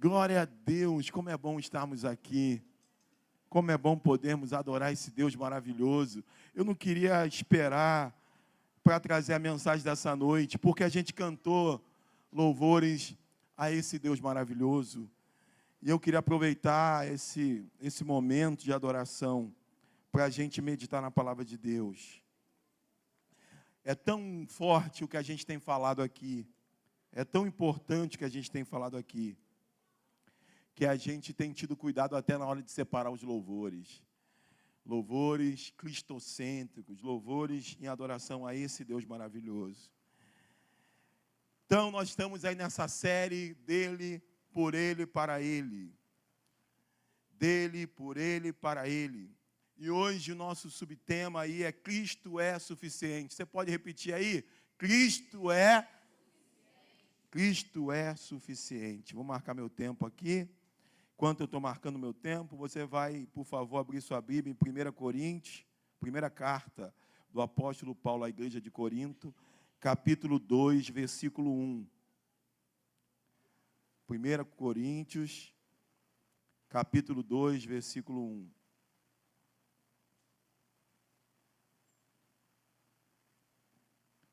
Glória a Deus, como é bom estarmos aqui. Como é bom podermos adorar esse Deus maravilhoso. Eu não queria esperar para trazer a mensagem dessa noite, porque a gente cantou louvores a esse Deus maravilhoso. E eu queria aproveitar esse momento de adoração para a gente meditar na palavra de Deus. É tão forte o que a gente tem falado aqui, é tão importante o que a gente tem falado aqui, que a gente tem tido cuidado até na hora de separar os louvores. Louvores cristocêntricos, louvores em adoração a esse Deus maravilhoso. Então, nós estamos aí nessa série dele, por ele, para ele. Dele, por ele, para ele. E hoje o nosso subtema aí é Cristo é suficiente. Você pode repetir aí? Cristo é suficiente. Vou marcar meu tempo aqui. Enquanto eu estou marcando meu tempo, você vai, por favor, abrir sua Bíblia em 1 Coríntios, primeira carta do apóstolo Paulo à igreja de Corinto, capítulo 2, versículo 1. 1 Coríntios, capítulo 2, versículo 1.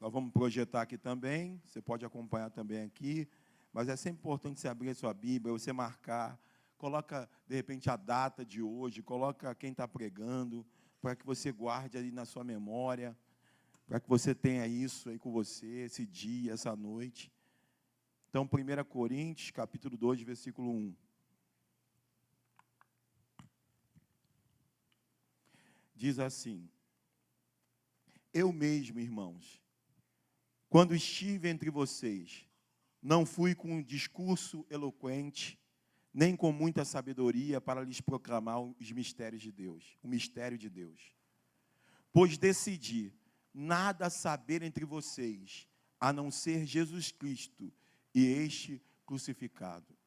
Nós vamos projetar aqui também, você pode acompanhar também aqui, mas é sempre importante você abrir a sua Bíblia, você marcar. Coloca, de repente, a data de hoje, coloca quem está pregando, para que você guarde ali na sua memória, para que você tenha isso aí com você, esse dia, essa noite. Então, 1 Coríntios, capítulo 2, versículo 1. Diz assim: Eu mesmo, irmãos, quando estive entre vocês, não fui com um discurso eloquente, nem com muita sabedoria para lhes proclamar os mistérios de Deus, o mistério de Deus. Pois decidi nada saber entre vocês, a não ser Jesus Cristo e este crucificado.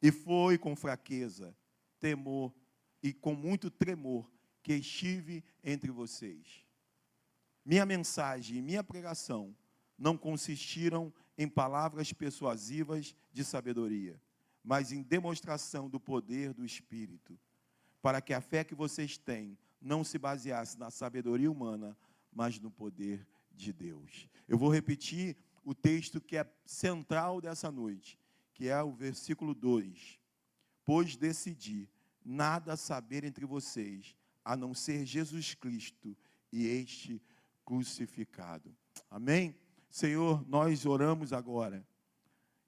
E foi com fraqueza, temor e com muito tremor que estive entre vocês. Minha mensagem e minha pregação não consistiram em palavras persuasivas de sabedoria, mas em demonstração do poder do Espírito, para que a fé que vocês têm não se baseasse na sabedoria humana, mas no poder de Deus. Eu vou repetir o texto que é central dessa noite, que é o versículo 2. Pois decidi nada saber entre vocês, a não ser Jesus Cristo e este crucificado. Amém? Senhor, nós oramos agora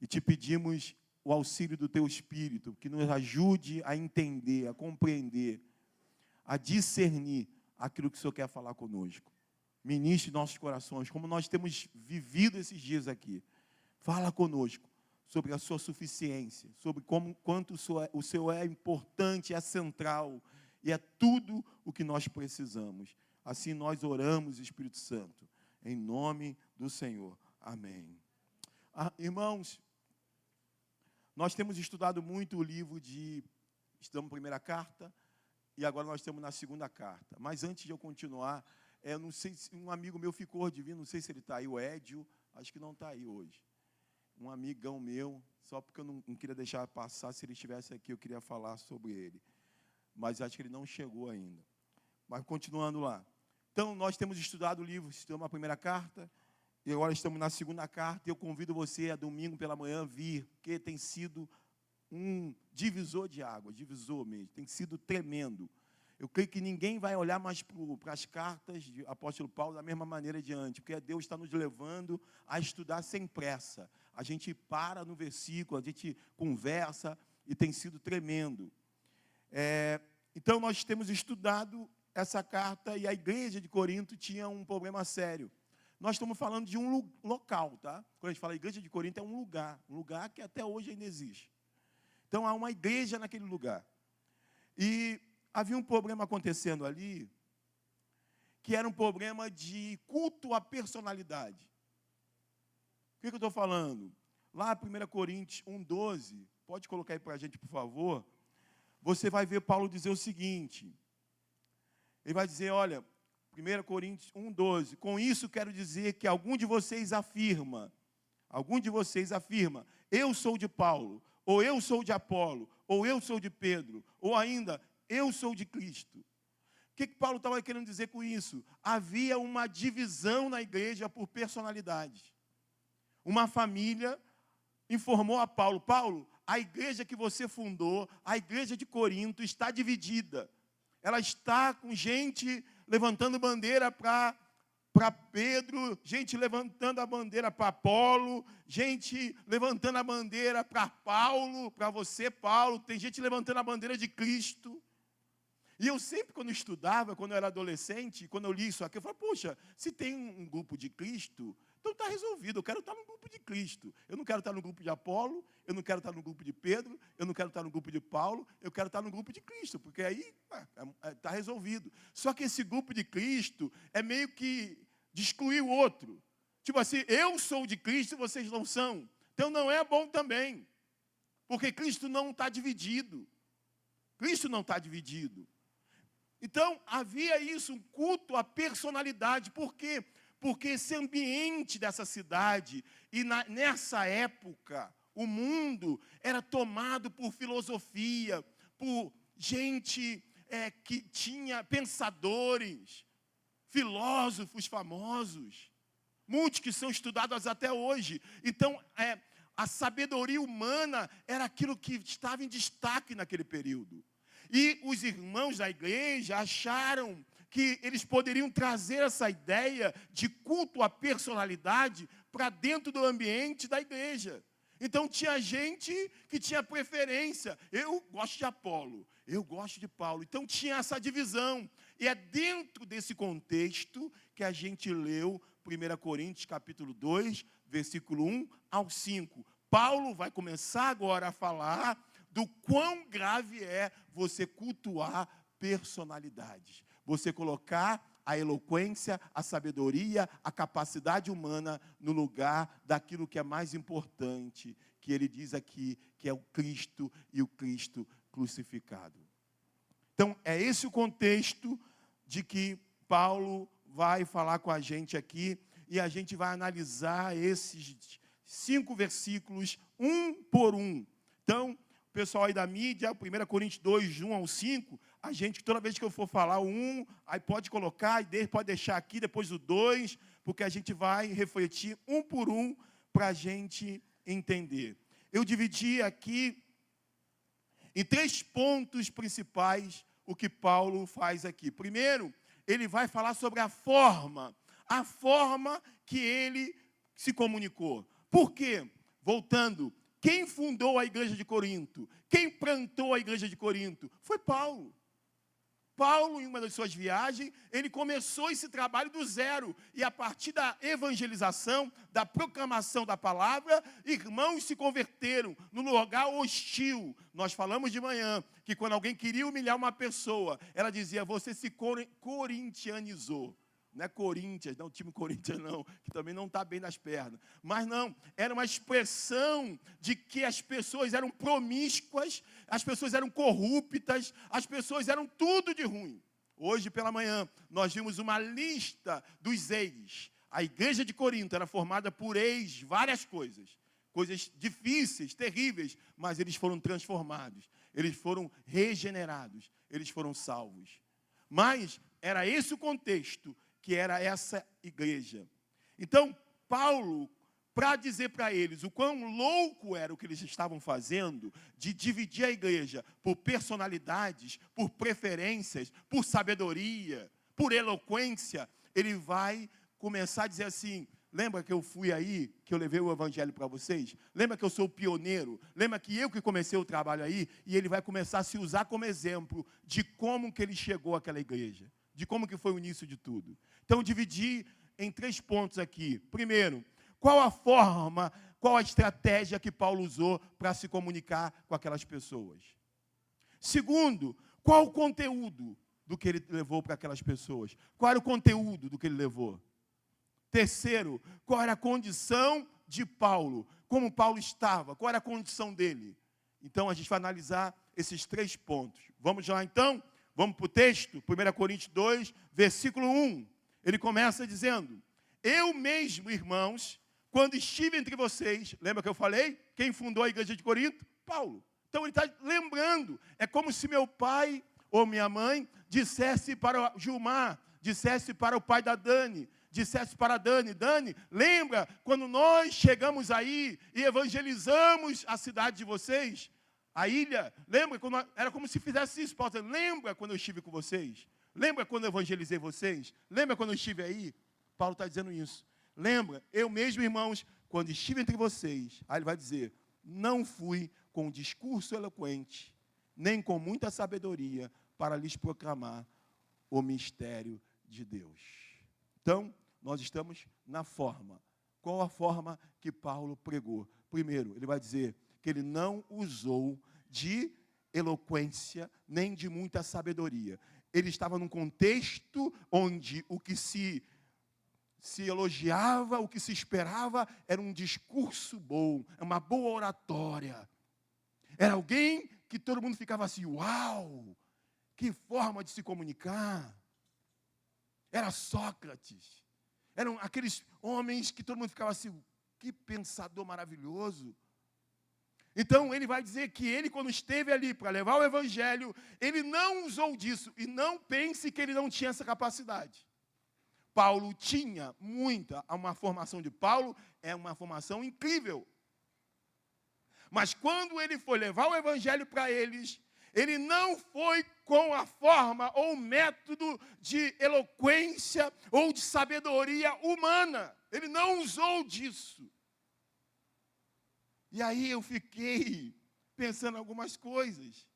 e te pedimos o auxílio do teu Espírito, que nos ajude a entender, a compreender, a discernir aquilo que o Senhor quer falar conosco. Ministre nossos corações, como nós temos vivido esses dias aqui. Fala conosco sobre a sua suficiência, sobre quanto o Senhor é importante, é central, e é tudo o que nós precisamos. Assim nós oramos, Espírito Santo, em nome do Senhor. Amém. Irmãos, nós temos estudado muito o livro estamos na primeira carta, e agora nós estamos na segunda carta. Mas antes de eu continuar, eu não sei se um amigo meu ficou de vir, não sei se ele está aí, o Édio, acho que não está aí hoje. Um amigão meu, só porque eu não queria deixar passar, se ele estivesse aqui, eu queria falar sobre ele. Mas acho que ele não chegou ainda. Mas continuando lá. Então, nós temos estudado o livro, estamos na primeira carta, e agora estamos na segunda carta, e eu convido você a domingo pela manhã vir, porque tem sido um divisor de água, divisor mesmo, tem sido tremendo. Eu creio que ninguém vai olhar mais para as cartas do apóstolo Paulo da mesma maneira de antes, porque Deus está nos levando a estudar sem pressa. A gente para no versículo, a gente conversa, e tem sido tremendo. Então, nós temos estudado essa carta, e a igreja de Corinto tinha um problema sério. Nós estamos falando de um local, tá? Quando a gente fala igreja de Corinto, é um lugar que até hoje ainda existe. Então, há uma igreja naquele lugar. E havia um problema acontecendo ali, que era um problema de culto à personalidade. O que eu estou falando? Lá, 1 Coríntios 1,12, pode colocar aí para a gente, por favor, você vai ver Paulo dizer o seguinte, ele vai dizer, olha, 1 Coríntios 1,12, com isso quero dizer que algum de vocês afirma, eu sou de Paulo, ou eu sou de Apolo, ou eu sou de Pedro, ou ainda, eu sou de Cristo. O que Paulo estava querendo dizer com isso? Havia uma divisão na igreja por personalidades. Uma família informou a Paulo: Paulo, a igreja que você fundou, a igreja de Corinto, está dividida. Ela está com gente levantando bandeira para Pedro, gente levantando a bandeira para Apolo, gente levantando a bandeira para Paulo, para você, Paulo, tem gente levantando a bandeira de Cristo. E eu sempre, quando estudava, quando eu era adolescente, quando eu li isso aqui, eu falei: poxa, se tem um grupo de Cristo, então está resolvido, eu quero estar no grupo de Cristo. Eu não quero estar no grupo de Apolo, eu não quero estar no grupo de Pedro, eu não quero estar no grupo de Paulo, eu quero estar no grupo de Cristo, porque aí está resolvido. Só que esse grupo de Cristo é meio que de excluir o outro. Tipo assim, eu sou de Cristo e vocês não são. Então não é bom também, porque Cristo não está dividido. Cristo não está dividido. Então, havia isso, um culto à personalidade. Por quê? Porque esse ambiente dessa cidade, e nessa época, o mundo era tomado por filosofia, por gente que tinha pensadores, filósofos famosos, muitos que são estudados até hoje. Então, a sabedoria humana era aquilo que estava em destaque naquele período. E os irmãos da igreja acharam que eles poderiam trazer essa ideia de culto à personalidade para dentro do ambiente da igreja. Então tinha gente que tinha preferência. Eu gosto de Apolo, eu gosto de Paulo. Então tinha essa divisão. E é dentro desse contexto que a gente leu 1 Coríntios capítulo 2, versículo 1 ao 5. Paulo vai começar agora a falar do quão grave é você cultuar personalidades. Você colocar a eloquência, a sabedoria, a capacidade humana no lugar daquilo que é mais importante, que ele diz aqui, que é o Cristo e o Cristo crucificado. Então, é esse o contexto de que Paulo vai falar com a gente aqui, e a gente vai analisar esses 5 versículos, um por um. Então, pessoal aí da mídia, 1 Coríntios 2, de 1 ao 5, a gente, toda vez que eu for falar o 1, aí pode colocar, e pode deixar aqui depois o 2, porque a gente vai refletir um por um para a gente entender. Eu dividi aqui em 3 pontos principais o que Paulo faz aqui. Primeiro, ele vai falar sobre a forma que ele se comunicou. Por quê? Voltando, quem fundou a igreja de Corinto? Quem plantou a igreja de Corinto? Foi Paulo. Paulo, em uma das suas viagens, ele começou esse trabalho do zero. E a partir da evangelização, da proclamação da palavra, irmãos se converteram no lugar hostil. Nós falamos de manhã que quando alguém queria humilhar uma pessoa, ela dizia: você se corintianizou. Não é Corinthians, não, o time Corinthians não, que também não está bem nas pernas. Mas não, era uma expressão de que as pessoas eram promíscuas, as pessoas eram corruptas, as pessoas eram tudo de ruim. Hoje pela manhã, nós vimos uma lista dos ex. A igreja de Corinto era formada por ex, várias coisas difíceis, terríveis, mas eles foram transformados, eles foram regenerados, eles foram salvos. Mas era esse o contexto, que era essa igreja. Então, Paulo, para dizer para eles o quão louco era o que eles estavam fazendo, de dividir a igreja por personalidades, por preferências, por sabedoria, por eloquência, ele vai começar a dizer assim: lembra que eu fui aí, que eu levei o evangelho para vocês? Lembra que eu sou o pioneiro? Lembra que eu que comecei o trabalho aí? E ele vai começar a se usar como exemplo de como que ele chegou àquela igreja, de como que foi o início de tudo. Então, dividi em 3 pontos aqui. Primeiro, qual a forma, qual a estratégia que Paulo usou para se comunicar com aquelas pessoas? Segundo, qual o conteúdo do que ele levou para aquelas pessoas? Qual era o conteúdo do que ele levou? Terceiro, qual era a condição de Paulo? Como Paulo estava? Qual era a condição dele? Então, a gente vai analisar esses 3 pontos. Vamos lá, então? Vamos para o texto? 1 Coríntios 2, versículo 1. Ele começa dizendo: eu mesmo, irmãos, quando estive entre vocês, lembra que eu falei? Quem fundou a igreja de Corinto? Paulo. Então ele está lembrando, é como se meu pai ou minha mãe dissesse para o Gilmar, dissesse para o pai da Dani, dissesse para a Dani, Dani, lembra quando nós chegamos aí e evangelizamos a cidade de vocês? A ilha, lembra quando era como se fizesse isso, Paulo, lembra quando eu estive com vocês? Lembra quando eu evangelizei vocês? Lembra quando eu estive aí? Paulo está dizendo isso. Lembra, eu mesmo, irmãos, quando estive entre vocês, aí ele vai dizer, não fui com discurso eloquente, nem com muita sabedoria, para lhes proclamar o mistério de Deus. Então, nós estamos na forma. Qual a forma que Paulo pregou? Primeiro, ele vai dizer que ele não usou de eloquência, nem de muita sabedoria. Ele estava num contexto onde o que se elogiava, o que se esperava era um discurso bom, uma boa oratória. Era alguém que todo mundo ficava assim, uau, que forma de se comunicar. Era Sócrates. Eram aqueles homens que todo mundo ficava assim, que pensador maravilhoso. Então, ele vai dizer que ele, quando esteve ali para levar o evangelho, ele não usou disso. E não pense que ele não tinha essa capacidade. Paulo tinha uma formação de Paulo é uma formação incrível. Mas quando ele foi levar o evangelho para eles, ele não foi com a forma ou método de eloquência ou de sabedoria humana. Ele não usou disso. E aí eu fiquei pensando em algumas coisas.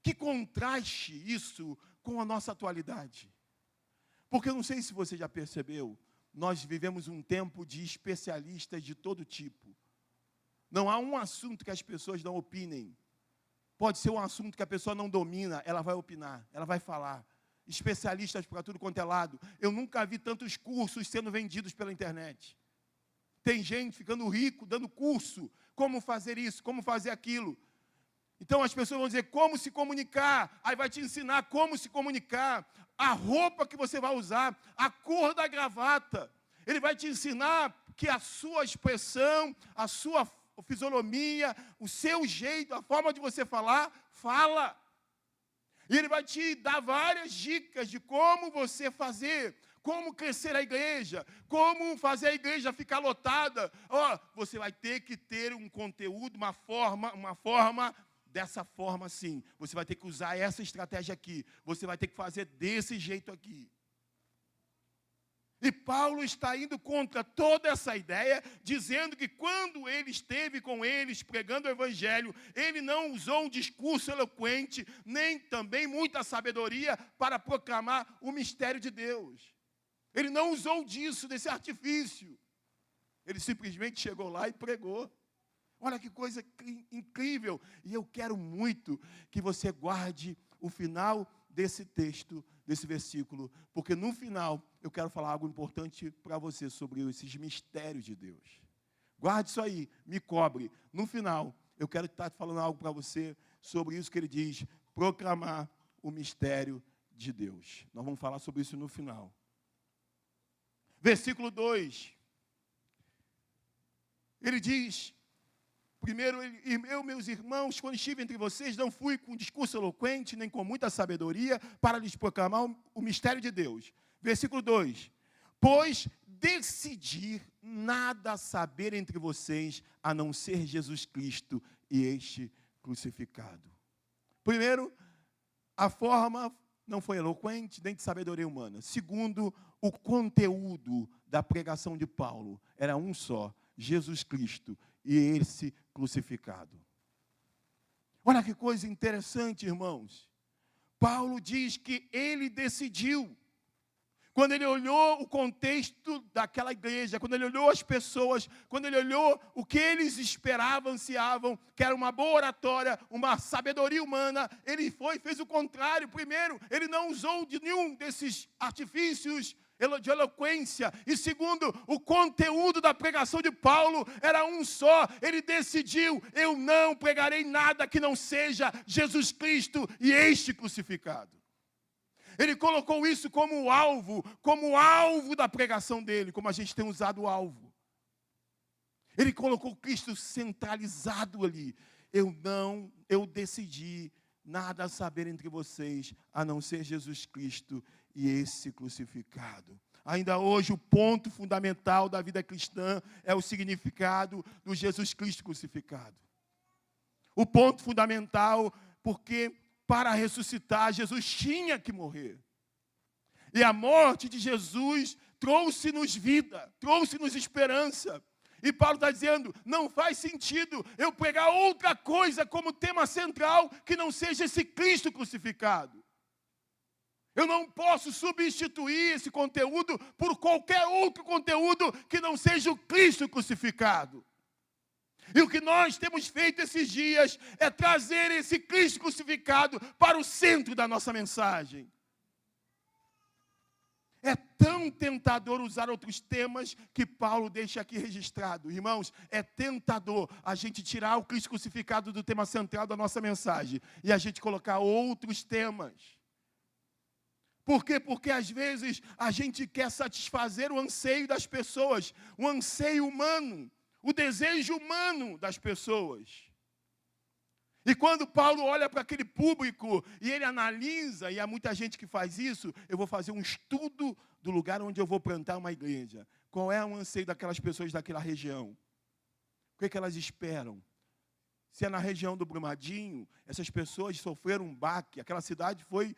Que contraste isso com a nossa atualidade. Porque eu não sei se você já percebeu, nós vivemos um tempo de especialistas de todo tipo. Não há um assunto que as pessoas não opinem. Pode ser um assunto que a pessoa não domina, ela vai opinar, ela vai falar. Especialistas para tudo quanto é lado. Eu nunca vi tantos cursos sendo vendidos pela internet. Tem gente ficando rico, dando curso, como fazer isso, como fazer aquilo. Então as pessoas vão dizer como se comunicar, aí vai te ensinar como se comunicar, a roupa que você vai usar, a cor da gravata. Ele vai te ensinar que a sua expressão, a sua fisionomia, o seu jeito, a forma de você falar, fala. E ele vai te dar várias dicas de como você fazer, como crescer a igreja, como fazer a igreja ficar lotada. Você vai ter que ter um conteúdo, uma forma dessa forma assim. Você vai ter que usar essa estratégia aqui. Você vai ter que fazer desse jeito aqui. E Paulo está indo contra toda essa ideia, dizendo que quando ele esteve com eles pregando o evangelho, ele não usou um discurso eloquente, nem também muita sabedoria para proclamar o mistério de Deus. Ele não usou disso, desse artifício. Ele simplesmente chegou lá e pregou. Olha que coisa incrível. E eu quero muito que você guarde o final desse texto, desse versículo, porque no final eu quero falar algo importante para você sobre esses mistérios de Deus. Guarde isso aí, me cobre. No final, eu quero estar falando algo para você sobre isso que ele diz, proclamar o mistério de Deus. Nós vamos falar sobre isso no final. Versículo 2. Ele diz, primeiro, meus irmãos, quando estive entre vocês, não fui com discurso eloquente, nem com muita sabedoria, para lhes proclamar o mistério de Deus. Versículo 2. Pois decidi nada saber entre vocês, a não ser Jesus Cristo e este crucificado. Primeiro, a forma não foi eloquente, nem de sabedoria humana. Segundo, o conteúdo da pregação de Paulo era um só, Jesus Cristo e esse crucificado. Olha que coisa interessante, irmãos. Paulo diz que ele decidiu. Quando ele olhou o contexto daquela igreja, quando ele olhou as pessoas, quando ele olhou o que eles esperavam, ansiavam, que era uma boa oratória, uma sabedoria humana, ele fez o contrário. Primeiro, ele não usou de nenhum desses artifícios de eloquência. E segundo, o conteúdo da pregação de Paulo era um só. Ele decidiu, eu não pregarei nada que não seja Jesus Cristo e este crucificado. Ele colocou isso como alvo da pregação dele, como a gente tem usado o alvo. Ele colocou Cristo centralizado ali. Eu decidi nada a saber entre vocês, a não ser Jesus Cristo e esse crucificado. Ainda hoje, o ponto fundamental da vida cristã é o significado do Jesus Cristo crucificado. O ponto fundamental, porque para ressuscitar, Jesus tinha que morrer. E a morte de Jesus trouxe-nos vida, trouxe-nos esperança. E Paulo está dizendo, não faz sentido eu pregar outra coisa como tema central que não seja esse Cristo crucificado. Eu não posso substituir esse conteúdo por qualquer outro conteúdo que não seja o Cristo crucificado. E o que nós temos feito esses dias é trazer esse Cristo crucificado para o centro da nossa mensagem. É tão tentador usar outros temas que Paulo deixa aqui registrado. Irmãos, é tentador a gente tirar o Cristo crucificado do tema central da nossa mensagem e a gente colocar outros temas. Por quê? Porque às vezes a gente quer satisfazer o anseio das pessoas, o anseio humano, o desejo humano das pessoas. E quando Paulo olha para aquele público e ele analisa, e há muita gente que faz isso, eu vou fazer um estudo do lugar onde eu vou plantar uma igreja. Qual é o anseio daquelas pessoas daquela região? O que elas esperam? Se é na região do Brumadinho, essas pessoas sofreram um baque, aquela cidade foi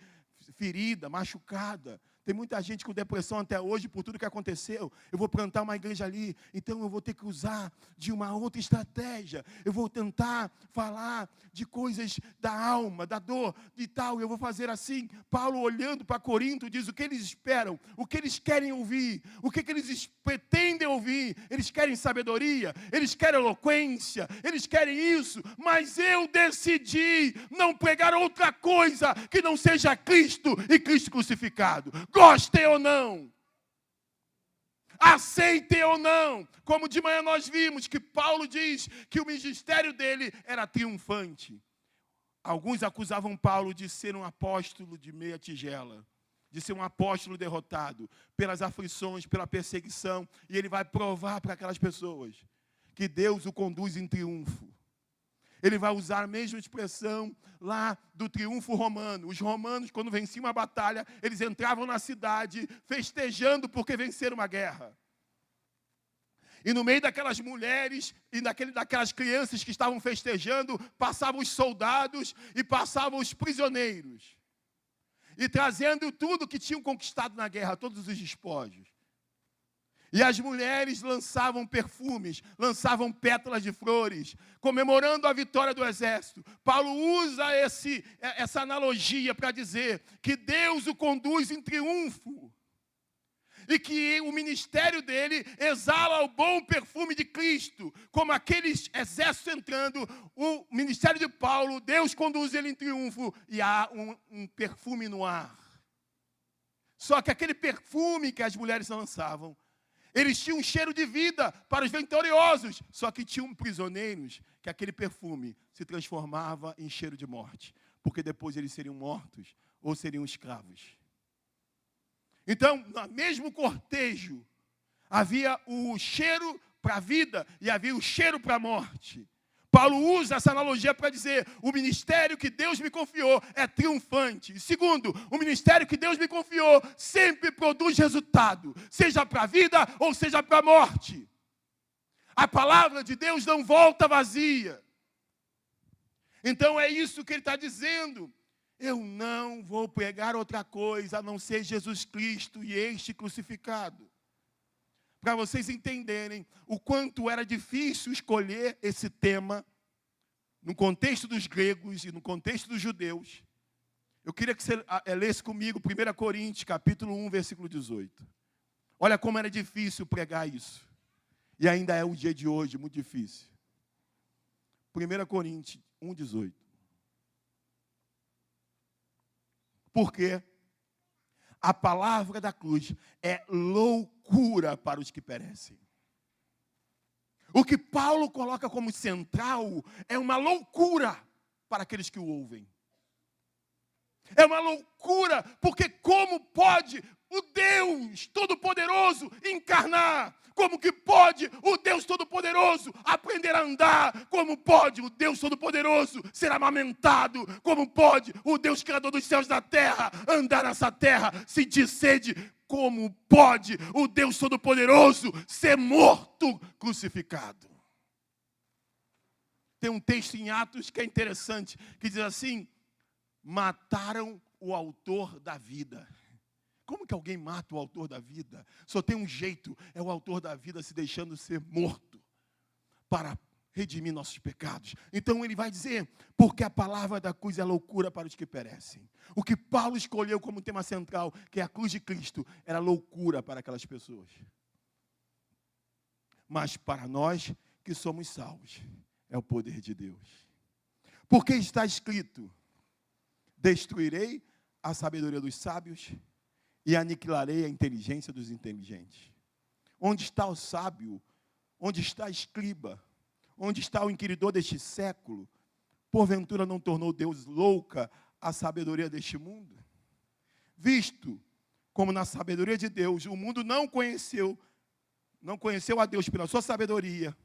ferida, machucada. Tem muita gente com depressão até hoje por tudo que aconteceu. Eu vou plantar uma igreja ali, então eu vou ter que usar de uma outra estratégia. Eu vou tentar falar de coisas da alma, da dor e tal. Eu vou fazer assim. Paulo, olhando para Corinto, diz o que eles esperam, o que eles querem ouvir, o que eles pretendem ouvir. Eles querem sabedoria, eles querem eloquência, eles querem isso. Mas eu decidi não pregar outra coisa que não seja Cristo e Cristo crucificado. Gostem ou não, aceitem ou não, como de manhã nós vimos que Paulo diz que o ministério dele era triunfante. Alguns acusavam Paulo de ser um apóstolo de meia tigela, de ser um apóstolo derrotado pelas aflições, pela perseguição, e ele vai provar para aquelas pessoas que Deus o conduz em triunfo. Ele vai usar a mesma expressão lá do triunfo romano. Os romanos, quando venciam uma batalha, eles entravam na cidade festejando porque venceram uma guerra. E no meio daquelas mulheres e daquelas crianças que estavam festejando, passavam os soldados e passavam os prisioneiros. E trazendo tudo que tinham conquistado na guerra, todos os despojos. E as mulheres lançavam perfumes, lançavam pétalas de flores, comemorando a vitória do exército. Paulo usa essa analogia para dizer que Deus o conduz em triunfo. E que o ministério dele exala o bom perfume de Cristo. Como aqueles exércitos entrando, o ministério de Paulo, Deus conduz ele em triunfo e há um perfume no ar. Só que aquele perfume que as mulheres lançavam, eles tinham um cheiro de vida para os vitoriosos, só que tinham prisioneiros que aquele perfume se transformava em cheiro de morte, porque depois eles seriam mortos ou seriam escravos. Então, no mesmo cortejo, havia o cheiro para a vida e havia o cheiro para a morte. Paulo usa essa analogia para dizer, o ministério que Deus me confiou é triunfante. E segundo, o ministério que Deus me confiou sempre produz resultado, seja para a vida ou seja para a morte. A palavra de Deus não volta vazia. Então é isso que ele está dizendo. Eu não vou pregar outra coisa a não ser Jesus Cristo e este crucificado. Para vocês entenderem o quanto era difícil escolher esse tema no contexto dos gregos e no contexto dos judeus. Eu queria que você lesse comigo 1 Coríntios, capítulo 1, versículo 18. Olha como era difícil pregar isso. E ainda é o dia de hoje, muito difícil. 1 Coríntios 1, 18. Porque a palavra da cruz é loucura para os que perecem. O que Paulo coloca como central é uma loucura para aqueles que o ouvem. É uma loucura, porque como pode o Deus Todo-Poderoso encarnar? Como que pode o Deus Todo-Poderoso aprender a andar? Como pode o Deus Todo-Poderoso ser amamentado? Como pode o Deus Criador dos céus e da terra andar nessa terra, sentir sede? Como pode o Deus Todo-Poderoso ser morto, crucificado? Tem um texto em Atos que é interessante, que diz assim: mataram o autor da vida. Como que alguém mata o autor da vida? Só tem um jeito, é o autor da vida se deixando ser morto para redimir nossos pecados. Então ele vai dizer, porque a palavra da cruz é loucura para os que perecem. O que Paulo escolheu como tema central, que é a cruz de Cristo, era loucura para aquelas pessoas. Mas para nós que somos salvos, é o poder de Deus. Porque está escrito: destruirei a sabedoria dos sábios e aniquilarei a inteligência dos inteligentes. Onde está o sábio? Onde está a escriba? Onde está o inquiridor deste século? Porventura não tornou Deus louca a sabedoria deste mundo? Visto como na sabedoria de Deus o mundo não conheceu a Deus pela sua sabedoria,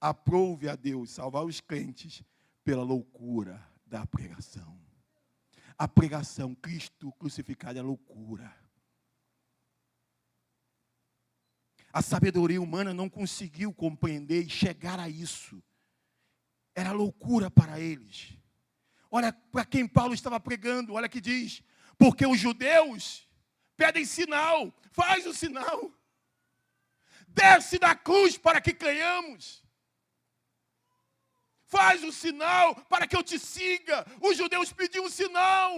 aprove a Deus salvar os crentes pela loucura da pregação. A pregação, Cristo crucificado, é loucura. A sabedoria humana não conseguiu compreender e chegar a isso. Era loucura para eles. Olha para quem Paulo estava pregando, olha que diz: porque os judeus pedem sinal, faz o sinal. Desce da cruz para que creiamos. Faz o sinal para que eu te siga. Os judeus pediam um sinal.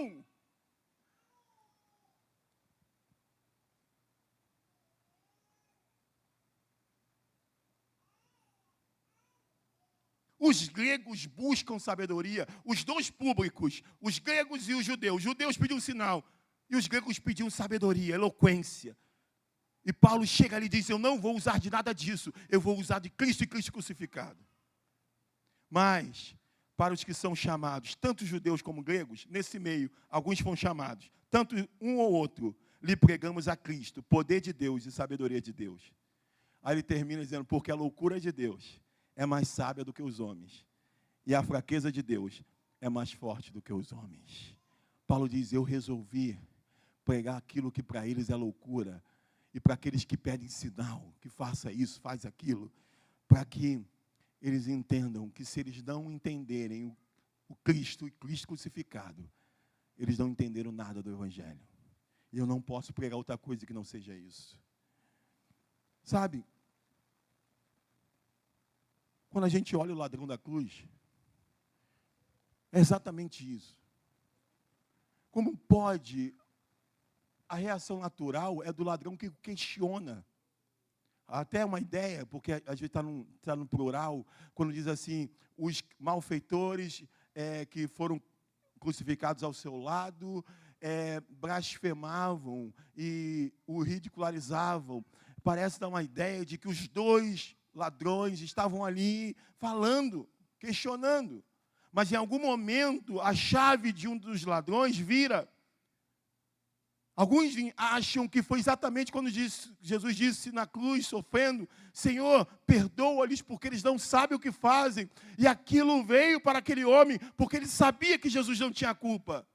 Os gregos buscam sabedoria. Os dois públicos, os gregos e os judeus. Os judeus pediam um sinal. E os gregos pediam sabedoria, eloquência. E Paulo chega ali e diz: eu não vou usar de nada disso. Eu vou usar de Cristo e Cristo crucificado. Mas, para os que são chamados, tanto judeus como gregos, nesse meio, alguns foram chamados, tanto um ou outro, lhe pregamos a Cristo, poder de Deus e sabedoria de Deus. Aí ele termina dizendo: porque a loucura de Deus é mais sábia do que os homens, e a fraqueza de Deus é mais forte do que os homens. Paulo diz: eu resolvi pregar aquilo que para eles é loucura, e para aqueles que pedem sinal, que faça isso, faz aquilo, para que eles entendam que se eles não entenderem o Cristo e Cristo crucificado, eles não entenderam nada do Evangelho. E eu não posso pregar outra coisa que não seja isso. Sabe, quando a gente olha o ladrão da cruz, é exatamente isso. Como pode, a reação natural é do ladrão que questiona. Até uma ideia, porque a gente está no plural, quando diz assim: os malfeitores que foram crucificados ao seu lado, blasfemavam e o ridicularizavam. Parece dar uma ideia de que os dois ladrões estavam ali falando, questionando. Mas em algum momento a chave de um dos ladrões vira. Alguns acham que foi exatamente quando Jesus disse na cruz, sofrendo: Senhor, perdoa-lhes porque eles não sabem o que fazem. E aquilo veio para aquele homem, porque ele sabia que Jesus não tinha culpa.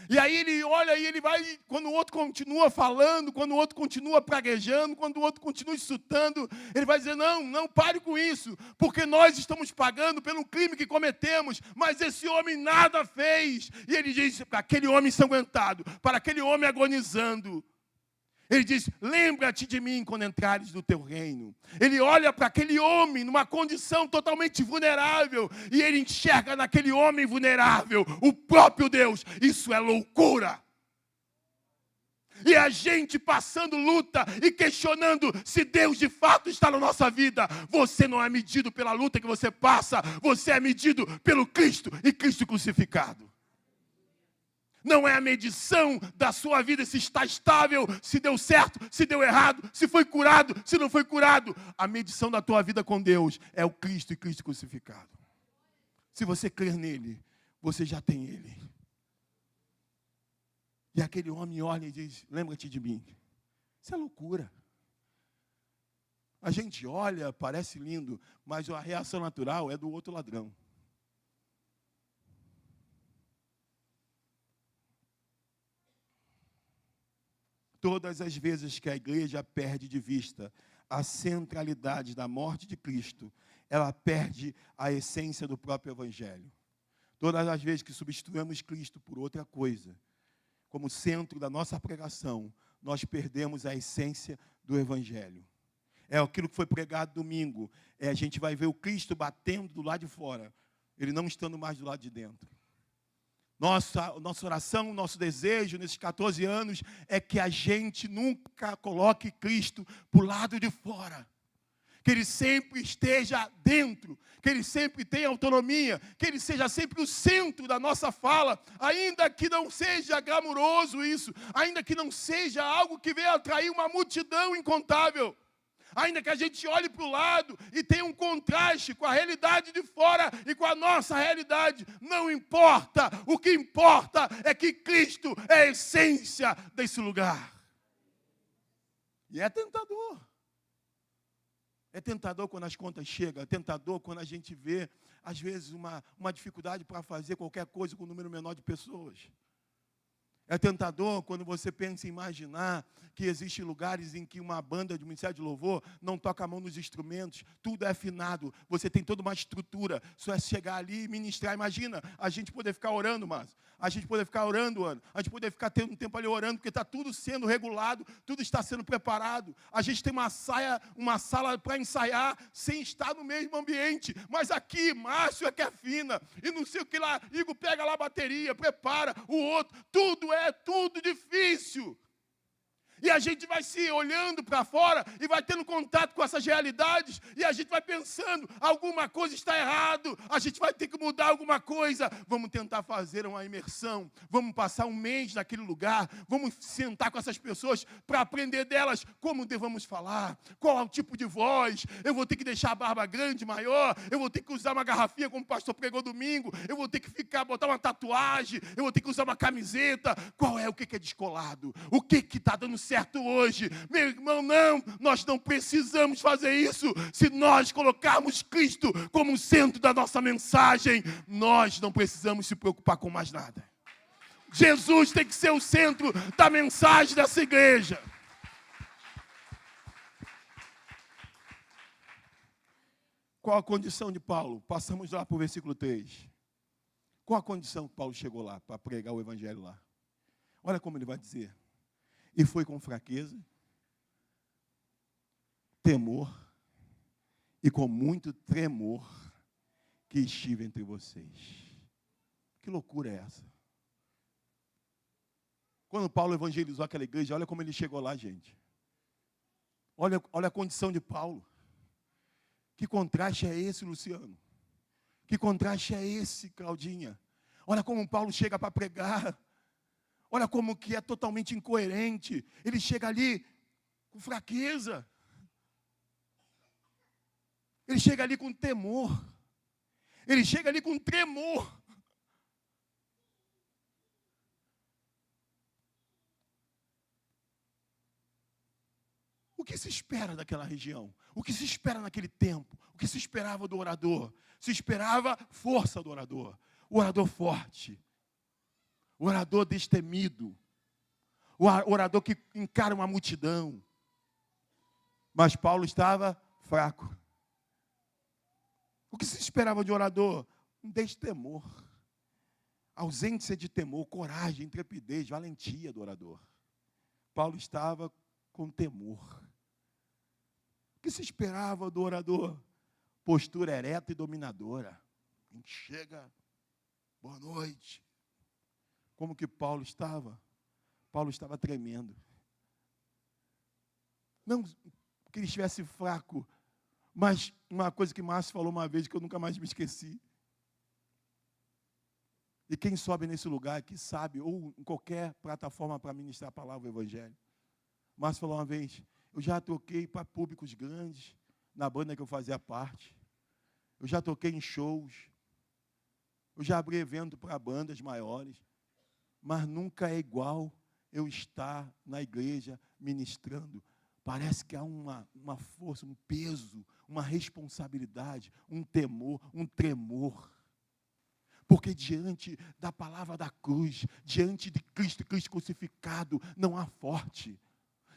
E aí ele olha e ele vai, quando o outro continua falando, quando o outro continua praguejando, quando o outro continua insultando, ele vai dizer: não pare com isso, porque nós estamos pagando pelo crime que cometemos, mas esse homem nada fez. E ele diz para aquele homem ensanguentado, para aquele homem agonizando, ele diz: lembra-te de mim quando entrares no teu reino. Ele olha para aquele homem numa condição totalmente vulnerável, e ele enxerga naquele homem vulnerável o próprio Deus. Isso é loucura. E a gente passando luta e questionando se Deus de fato está na nossa vida. Você não é medido pela luta que você passa, você é medido pelo Cristo e Cristo crucificado. Não é a medição da sua vida se está estável, se deu certo, se deu errado, se foi curado, se não foi curado. A medição da tua vida com Deus é o Cristo e Cristo crucificado. Se você crer nele, você já tem ele. E aquele homem olha e diz, lembra-te de mim. Isso é loucura. A gente olha, parece lindo, mas a reação natural é do outro ladrão. Todas as vezes que a igreja perde de vista a centralidade da morte de Cristo, ela perde a essência do próprio Evangelho. Todas as vezes que substituímos Cristo por outra coisa, como centro da nossa pregação, nós perdemos a essência do Evangelho. É aquilo que foi pregado domingo. A gente vai ver o Cristo batendo do lado de fora, ele não estando mais do lado de dentro. Nossa oração, nosso desejo nesses 14 anos é que a gente nunca coloque Cristo para o lado de fora. Que Ele sempre esteja dentro, que Ele sempre tenha autonomia, que Ele seja sempre o centro da nossa fala, ainda que não seja glamuroso isso, ainda que não seja algo que venha atrair uma multidão incontável. Ainda que a gente olhe para o lado e tenha um contraste com a realidade de fora e com a nossa realidade, não importa. O que importa é que Cristo é a essência desse lugar. E é tentador. É tentador quando as contas chegam, é tentador quando a gente vê, às vezes, uma dificuldade para fazer qualquer coisa com um número menor de pessoas. É tentador quando você pensa em imaginar que existem lugares em que uma banda de ministério de louvor não toca a mão nos instrumentos, tudo é afinado, você tem toda uma estrutura, só é chegar ali e ministrar. Imagina a gente poder ficar orando, mas a gente poder ficar orando, a gente poder ficar tendo um tempo ali orando, porque está tudo sendo regulado, tudo está sendo preparado. A gente tem uma sala para ensaiar sem estar no mesmo ambiente, mas aqui, Márcio é que afina, e não sei o que lá, Igor pega lá a bateria, prepara o outro, tudo difícil. E a gente vai se olhando para fora e vai tendo contato com essas realidades e a gente vai pensando, alguma coisa está errado, a gente vai ter que mudar alguma coisa. Vamos tentar fazer uma imersão, vamos passar um mês naquele lugar, vamos sentar com essas pessoas para aprender delas como devemos falar, qual é o tipo de voz, eu vou ter que deixar a barba grande, maior, eu vou ter que usar uma garrafinha como o pastor pregou domingo, eu vou ter que botar uma tatuagem, eu vou ter que usar uma camiseta, o que é descolado, o que está dando certo hoje. Meu irmão, não, nós não precisamos fazer isso. Se nós colocarmos Cristo como centro da nossa mensagem, nós não precisamos se preocupar com mais nada. Jesus tem que ser o centro da mensagem dessa igreja. Qual a condição de Paulo? Passamos lá para o versículo 3. Qual a condição que Paulo chegou lá para pregar o evangelho lá? Olha como ele vai dizer. E foi com fraqueza, temor e com muito tremor que estive entre vocês. Que loucura é essa? Quando Paulo evangelizou aquela igreja, olha como ele chegou lá, gente. Olha a condição de Paulo. Que contraste é esse, Luciano? Que contraste é esse, Claudinha? Olha como Paulo chega para pregar. Olha como que é totalmente incoerente. Ele chega ali com fraqueza. Ele chega ali com temor. Ele chega ali com tremor. O que se espera daquela região? O que se espera naquele tempo? O que se esperava do orador? Se esperava força do orador. O orador forte. O orador destemido. O orador que encara uma multidão. Mas Paulo estava fraco. O que se esperava de orador? Um destemor. Ausência de temor, coragem, intrepidez, valentia do orador. Paulo estava com temor. O que se esperava do orador? Postura ereta e dominadora. A gente chega, boa noite. Como que Paulo estava? Paulo estava tremendo. Não que ele estivesse fraco, mas uma coisa que Márcio falou uma vez que eu nunca mais me esqueci. E quem sobe nesse lugar que sabe, ou em qualquer plataforma para ministrar a palavra, o evangelho. Márcio falou uma vez, eu já toquei para públicos grandes, na banda que eu fazia parte. Eu já toquei em shows. Eu já abri evento para bandas maiores. Mas nunca é igual eu estar na igreja ministrando. Parece que há uma força, um peso, uma responsabilidade, um temor, um tremor. Porque diante da palavra da cruz, diante de Cristo, Cristo crucificado, não há forte.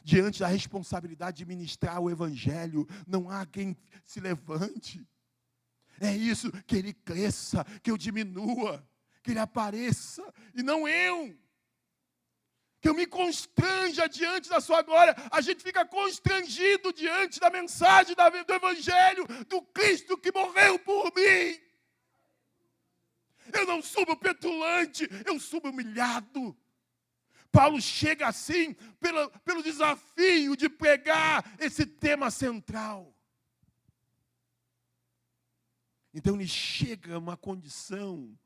Diante da responsabilidade de ministrar o Evangelho, não há quem se levante. É isso, que Ele cresça, que eu diminua, que Ele apareça, e não eu. Que eu me constranja diante da sua glória. A gente fica constrangido diante da mensagem do Evangelho, do Cristo que morreu por mim. Eu não subo petulante, eu subo humilhado. Paulo chega assim, pelo desafio de pregar esse tema central. Então ele chega a uma condição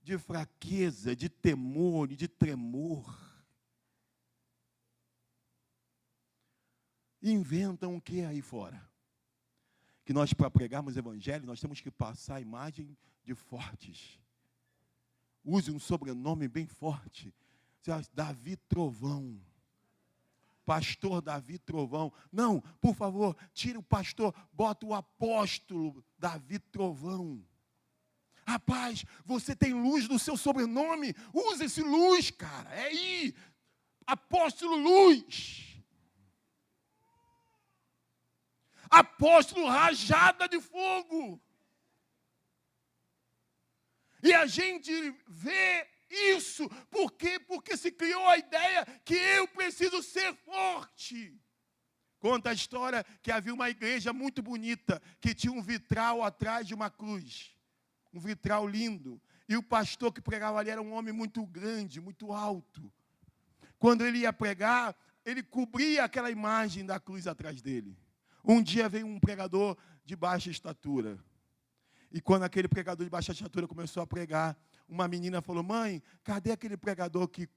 de fraqueza, de temor e de tremor. E inventam o que aí fora? Que nós, para pregarmos o evangelho, nós temos que passar a imagem de fortes. Use um sobrenome bem forte. Davi Trovão. Pastor Davi Trovão. Não, por favor, tira o pastor, bota o apóstolo Davi Trovão. Rapaz, você tem luz no seu sobrenome. Use esse luz, cara. É aí. Apóstolo Luz. Apóstolo Rajada de Fogo. E a gente vê isso. Por quê? Porque se criou a ideia que eu preciso ser forte. Conta a história que havia uma igreja muito bonita, que tinha um vitral atrás de uma cruz. Um vitral lindo. E o pastor que pregava ali era um homem muito grande, muito alto. Quando ele ia pregar, ele cobria aquela imagem da cruz atrás dele. Um dia veio um pregador de baixa estatura. E quando aquele pregador de baixa estatura começou a pregar, uma menina falou: mãe, cadê aquele pregador que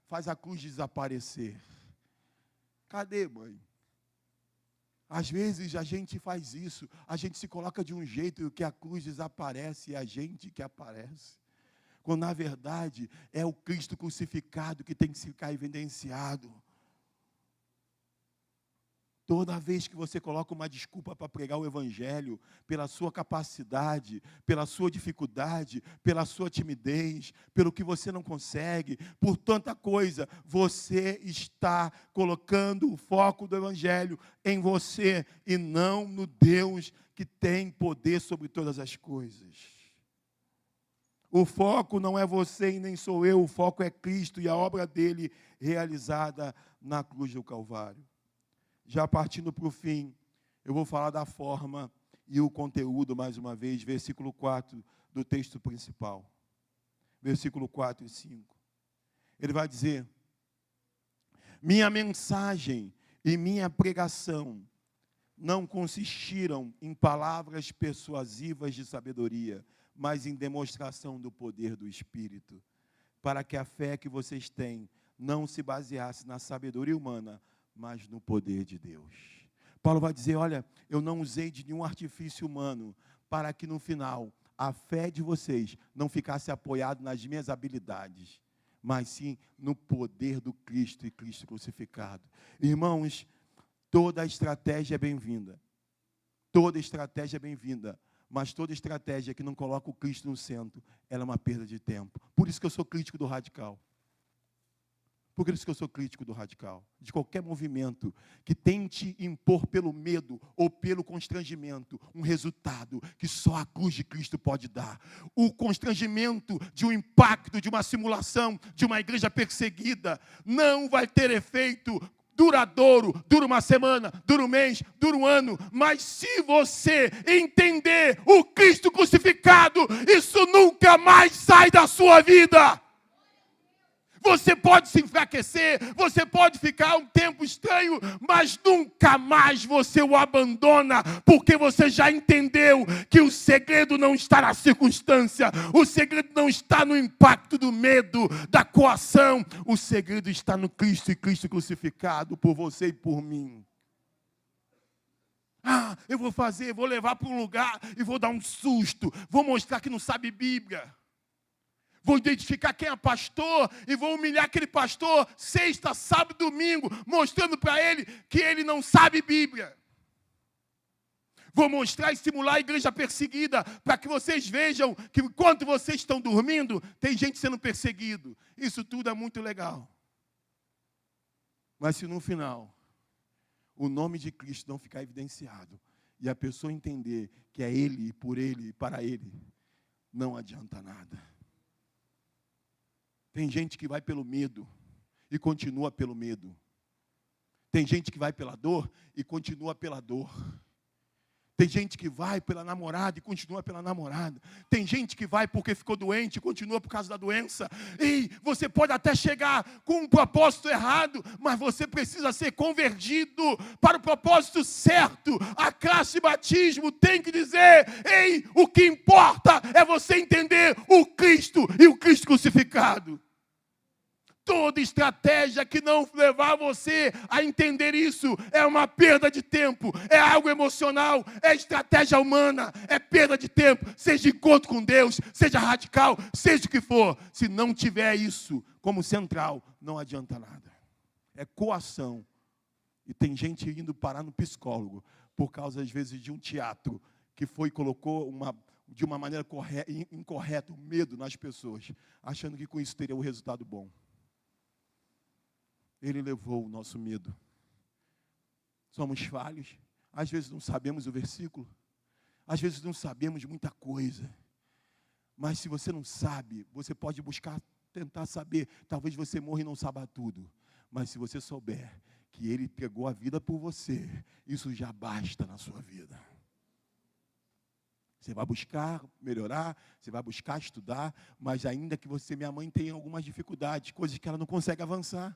faz a cruz desaparecer? Cadê, mãe? Às vezes a gente faz isso, a gente se coloca de um jeito que a cruz desaparece e a gente que aparece. Quando na verdade é o Cristo crucificado que tem que ficar evidenciado. Toda vez que você coloca uma desculpa para pregar o Evangelho, pela sua capacidade, pela sua dificuldade, pela sua timidez, pelo que você não consegue, por tanta coisa, você está colocando o foco do Evangelho em você e não no Deus que tem poder sobre todas as coisas. O foco não é você e nem sou eu, o foco é Cristo e a obra dele realizada na cruz do Calvário. Já partindo para o fim, eu vou falar da forma e o conteúdo, mais uma vez, versículo 4 do texto principal. Versículo 4 e 5. Ele vai dizer: minha mensagem e minha pregação não consistiram em palavras persuasivas de sabedoria, mas em demonstração do poder do Espírito, para que a fé que vocês têm não se baseasse na sabedoria humana, mas no poder de Deus. Paulo vai dizer: olha, eu não usei de nenhum artifício humano, para que no final a fé de vocês não ficasse apoiada nas minhas habilidades, mas sim no poder do Cristo e Cristo crucificado. Irmãos, toda estratégia é bem-vinda. Toda estratégia é bem-vinda. Mas toda estratégia que não coloca o Cristo no centro, ela é uma perda de tempo. Por isso que eu sou crítico do radical. Por isso que eu sou crítico do radical. De qualquer movimento que tente impor pelo medo ou pelo constrangimento um resultado que só a cruz de Cristo pode dar. O constrangimento de um impacto, de uma simulação, de uma igreja perseguida, não vai ter efeito duradouro, dura uma semana, dura um mês, dura um ano, mas se você entender o Cristo crucificado, isso nunca mais sai da sua vida. Você pode se enfraquecer, você pode ficar um tempo estranho, mas nunca mais você o abandona, porque você já entendeu que o segredo não está na circunstância, o segredo não está no impacto do medo, da coação, o segredo está no Cristo e Cristo crucificado por você e por mim. Eu vou levar para um lugar e vou dar um susto, vou mostrar que não sabe Bíblia. vou identificar quem é pastor e vou humilhar aquele pastor sexta, sábado e domingo, mostrando para ele que ele não sabe Bíblia. Vou mostrar e estimular a igreja perseguida, para que vocês vejam que enquanto vocês estão dormindo, tem gente sendo perseguido. Isso tudo é muito legal. Mas se no final, o nome de Cristo não ficar evidenciado, e a pessoa entender que é Ele, por Ele e para Ele, não adianta nada. Tem gente que vai pelo medo e continua pelo medo. Tem gente que vai pela dor e continua pela dor. Tem gente que vai pela namorada e continua pela namorada. Tem gente que vai porque ficou doente e continua por causa da doença. E você pode até chegar com um propósito errado, mas você precisa ser convergido para o propósito certo. A classe batismo tem que dizer: ei, o que importa é você entender o Cristo e o Cristo crucificado. Toda estratégia que não levar você a entender isso é uma perda de tempo, é algo emocional, é estratégia humana, é perda de tempo, seja encontro com Deus, seja radical, seja o que for. Se não tiver isso como central, não adianta nada. É coação. E tem gente indo parar no psicólogo por causa, às vezes, de um teatro que colocou de uma maneira incorreta o medo nas pessoas, achando que com isso teria um resultado bom. Ele levou o nosso medo. Somos falhos. Às vezes não sabemos o versículo. Às vezes não sabemos muita coisa. Mas se você não sabe, você pode buscar, tentar saber. Talvez você morra e não saiba tudo. Mas se você souber que Ele entregou a vida por você, isso já basta na sua vida. Você vai buscar melhorar, você vai buscar estudar, mas ainda que minha mãe tenha algumas dificuldades, coisas que ela não consegue avançar.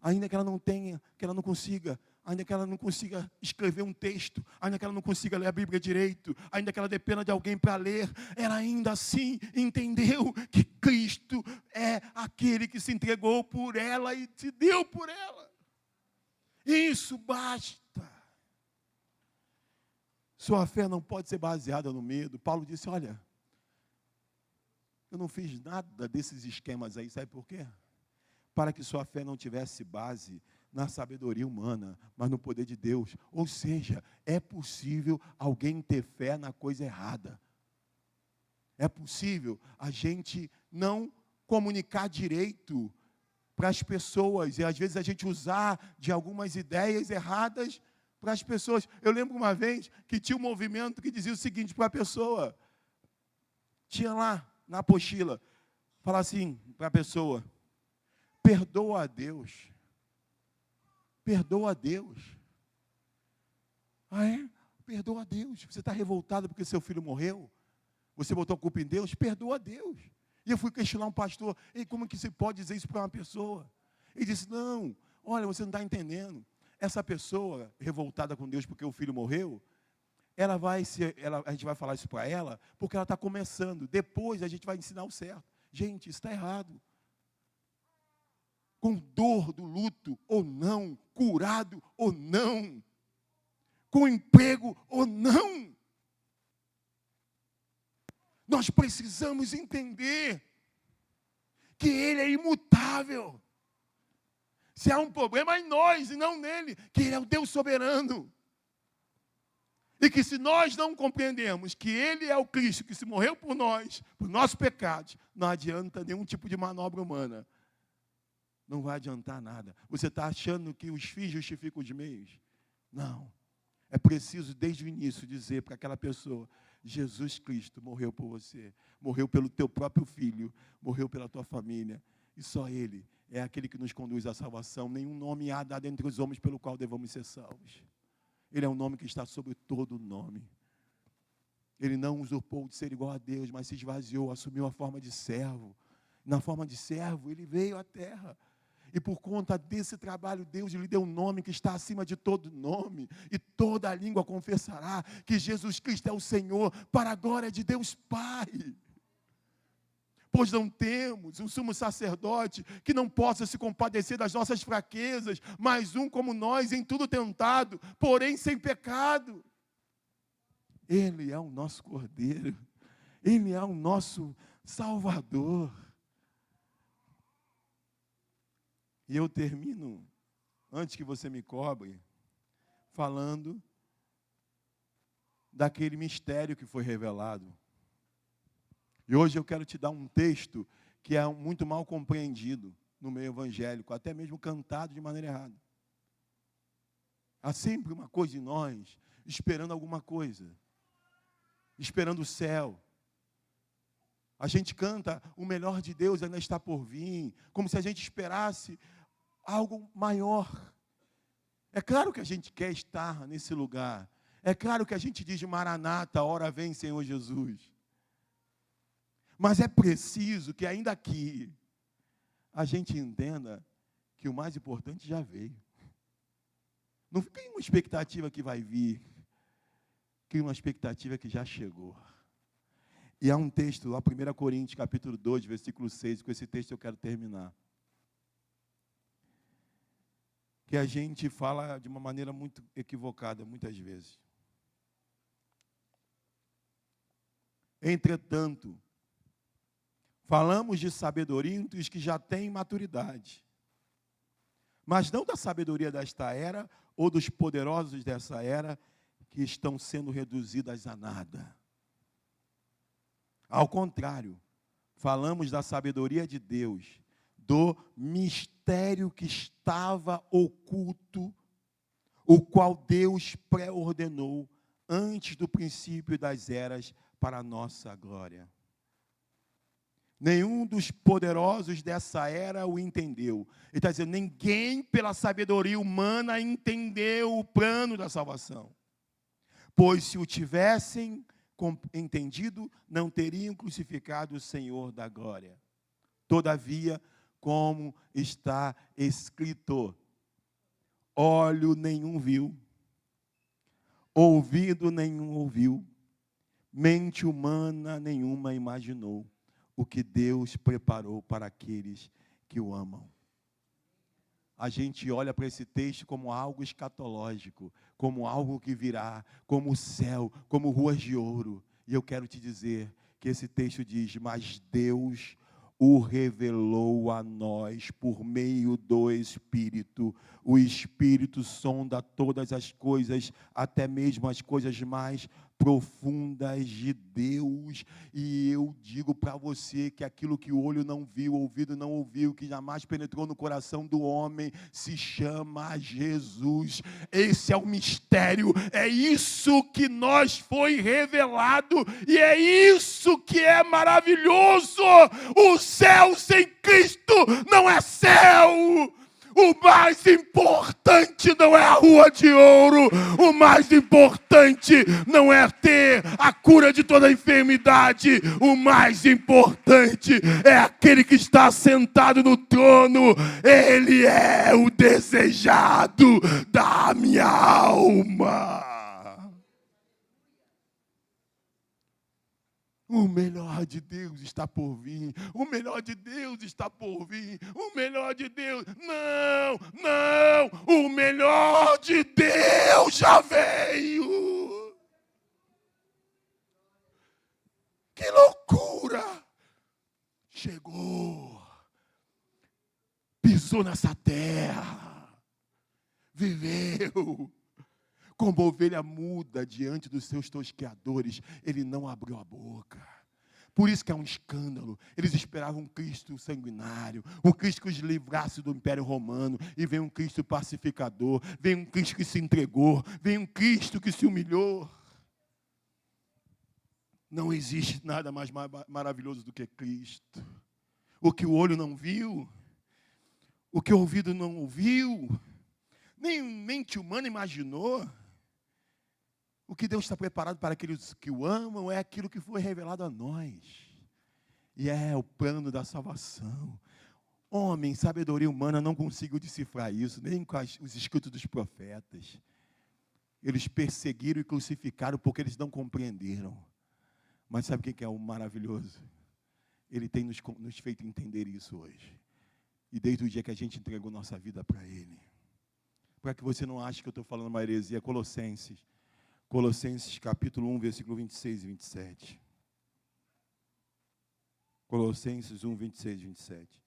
Ainda que ela não tenha, que ela não consiga, ainda que ela não consiga escrever um texto, ainda que ela não consiga ler a Bíblia direito, ainda que ela dependa de alguém para ler, ela ainda assim entendeu que Cristo é aquele que se entregou por ela e se deu por ela. Isso basta. Sua fé não pode ser baseada no medo. Paulo disse: olha, eu não fiz nada desses esquemas aí, sabe por quê? Para que sua fé não tivesse base na sabedoria humana, mas no poder de Deus. Ou seja, é possível alguém ter fé na coisa errada. É possível a gente não comunicar direito para as pessoas, e às vezes a gente usar de algumas ideias erradas para as pessoas. Eu lembro uma vez que tinha um movimento que dizia o seguinte para a pessoa. Tinha lá na apostila, fala assim para a pessoa: perdoa a Deus. Perdoa a Deus. Ah, é? Perdoa a Deus. Você está revoltado porque seu filho morreu? Você botou a culpa em Deus? Perdoa a Deus. E eu fui questionar um pastor: ei, como que se pode dizer isso para uma pessoa? Ele disse: não, olha, você não está entendendo. Essa pessoa revoltada com Deus porque o filho morreu, a gente vai falar isso para ela porque ela está começando. Depois a gente vai ensinar o certo. Gente, isso está errado. Com dor do luto ou não, curado ou não, com emprego ou não. Nós precisamos entender que Ele é imutável. Se há um problema é em nós e não nele, que Ele é o Deus soberano. E que se nós não compreendermos que Ele é o Cristo que se morreu por nós, por nossos pecados, não adianta nenhum tipo de manobra humana. Não vai adiantar nada. Você está achando que os fins justificam os meios? Não. É preciso, desde o início, dizer para aquela pessoa: Jesus Cristo morreu por você. Morreu pelo teu próprio filho. Morreu pela tua família. E só Ele é aquele que nos conduz à salvação. Nenhum nome há dado entre os homens pelo qual devamos ser salvos. Ele é um nome que está sobre todo nome. Ele não usurpou de ser igual a Deus, mas se esvaziou, assumiu a forma de servo. Na forma de servo, Ele veio à terra. E por conta desse trabalho, Deus lhe deu um nome que está acima de todo nome. E toda a língua confessará que Jesus Cristo é o Senhor, para a glória de Deus Pai. Pois não temos um sumo sacerdote que não possa se compadecer das nossas fraquezas, mas um como nós, em tudo tentado, porém sem pecado. Ele é o nosso Cordeiro. Ele é o nosso Salvador. E eu termino, antes que você me cobre, falando daquele mistério que foi revelado. E hoje eu quero te dar um texto que é muito mal compreendido no meio evangélico, até mesmo cantado de maneira errada. Há sempre uma coisa em nós, esperando alguma coisa, esperando o céu. A gente canta, o melhor de Deus ainda está por vir, como se a gente esperasse algo maior. É claro que a gente quer estar nesse lugar. É claro que a gente diz, Maranata, ora vem, Senhor Jesus. Mas é preciso que ainda aqui a gente entenda que o mais importante já veio. Não crie uma expectativa que vai vir. Crie uma expectativa que já chegou. E há um texto, lá 1 Coríntios, capítulo 2, versículo 6, com esse texto eu quero terminar. Que a gente fala de uma maneira muito equivocada, muitas vezes. Entretanto, falamos de sabedoria entre os que já têm maturidade, mas não da sabedoria desta era ou dos poderosos dessa era que estão sendo reduzidas a nada. Ao contrário, falamos da sabedoria de Deus, do mistério que estava oculto, o qual Deus pré-ordenou antes do princípio das eras para a nossa glória. Nenhum dos poderosos dessa era o entendeu. Ele está dizendo, ninguém pela sabedoria humana entendeu o plano da salvação. Pois se o tivessem entendido, não teriam crucificado o Senhor da glória. Todavia, como está escrito, olho nenhum viu, ouvido nenhum ouviu, mente humana nenhuma imaginou o que Deus preparou para aqueles que o amam. A gente olha para esse texto como algo escatológico, como algo que virá, como o céu, como ruas de ouro. E eu quero te dizer que esse texto diz, mas Deus o revelou a nós por meio do Espírito. O Espírito sonda todas as coisas, até mesmo as coisas mais profundas de Deus. E eu digo para você que aquilo que o olho não viu, o ouvido não ouviu, que jamais penetrou no coração do homem, se chama Jesus. Esse é o mistério, é isso que nós foi revelado, e é isso que é maravilhoso. O céu sem Cristo não é céu. O mais importante não é a rua de ouro. O mais importante não é ter a cura de toda a enfermidade. O mais importante é aquele que está sentado no trono. Ele é o desejado da minha alma. O melhor de Deus está por vir. O melhor de Deus está por vir. O melhor de Deus. Não, não. O melhor de Deus já veio. Que loucura. Chegou. Pisou nessa terra. Viveu. Como ovelha muda diante dos seus tosqueadores, ele não abriu a boca. Por isso que é um escândalo. Eles esperavam um Cristo sanguinário, um Cristo que os livrasse do Império Romano, e vem um Cristo pacificador, vem um Cristo que se entregou, vem um Cristo que se humilhou. Não existe nada mais maravilhoso do que Cristo. O que o olho não viu, o que o ouvido não ouviu, nem mente humana imaginou. O que Deus está preparado para aqueles que o amam é aquilo que foi revelado a nós. E é o plano da salvação. Homem, sabedoria humana não conseguiu decifrar isso, nem com os escritos dos profetas. Eles perseguiram e crucificaram porque eles não compreenderam. Mas sabe o que é o maravilhoso? Ele tem nos feito entender isso hoje. E desde o dia que a gente entregou nossa vida para Ele. Para que você não ache que eu estou falando uma heresia, Colossenses capítulo 1, versículo 26 e 27. Colossenses 1, 26 e 27.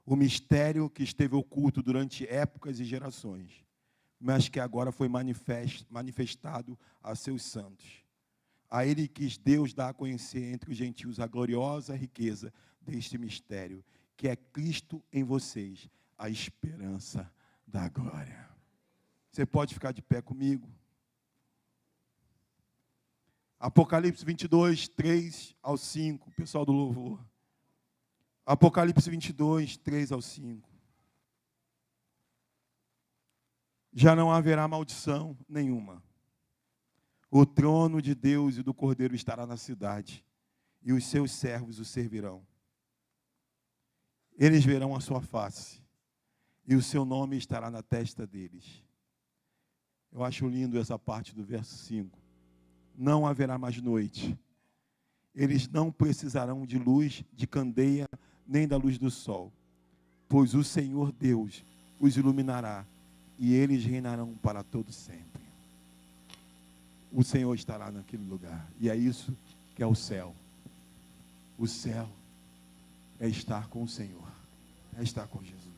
O mistério que esteve oculto durante épocas e gerações, mas que agora foi manifestado a seus santos. A ele quis Deus dar a conhecer entre os gentios a gloriosa riqueza deste mistério, que é Cristo em vocês, a esperança da glória. Você pode ficar de pé comigo? Apocalipse 22, 3 ao 5, pessoal do louvor. Apocalipse 22, 3 ao 5. Já não haverá maldição nenhuma. O trono de Deus e do Cordeiro estará na cidade, e os seus servos o servirão. Eles verão a sua face, e o seu nome estará na testa deles. Eu acho lindo essa parte do verso 5. Não haverá mais noite. Eles não precisarão de luz, de candeia, nem da luz do sol, pois o Senhor Deus os iluminará, e eles reinarão para todo sempre. O Senhor estará naquele lugar, e é isso que é o céu. O céu é estar com o Senhor, é estar com Jesus.